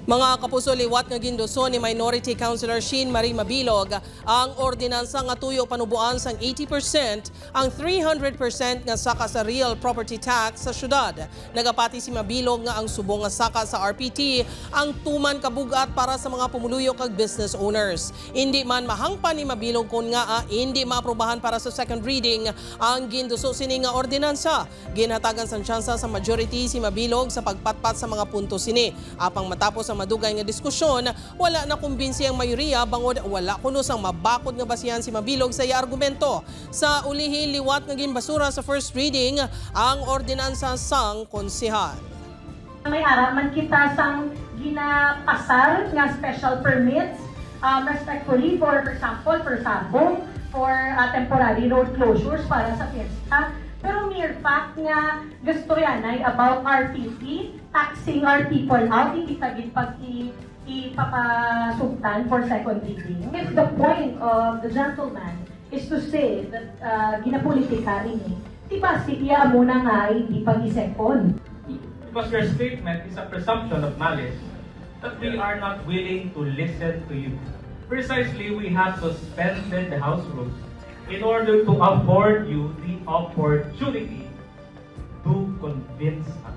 Mga kapuso, liwat nga gindoso ni Minority Councilor Sheen Marie Mabilog ang ordinansa nga tuyo panubuan sang 80% ang 300% nga saka sa real property tax sa syudad. Nagapati si Mabilog nga ang subong nga saka sa RPT ang tuman kabugat para sa mga pumuluyo kag business owners. Hindi man mahangpan ni Mabilog kun nga hindi maaprobahan para sa second reading ang gindoso sini nga ordinansa. Ginhatagan sang tsansa sa majority si Mabilog sa pagpatpat sa mga punto sini. Apang matapos ang madugay nga diskusyon, wala na kumbinsi ang mayoriya bangod wala kuno sang mabakod nga basihan si Mabilog sa iya argumento. Sa ulihi, liwat nga ginbasura sa first reading ang ordinansa sang konsehal. May araman kita sang ginapasal nga special permits respectfully for example, for sabong, for temporary road closures para sa fiesta. Pero mere fact nga gusto yan ay about RPT, taxing our people out, hindi sagid pag ipapasugtan for second reading. If the point of the gentleman is to say that ginapolitika rin diba siya muna nga hindi pag-second. Because your statement is a presumption of malice that we are not willing to listen to you. Precisely, we have suspended the House rules in order to afford you the opportunity to convince us.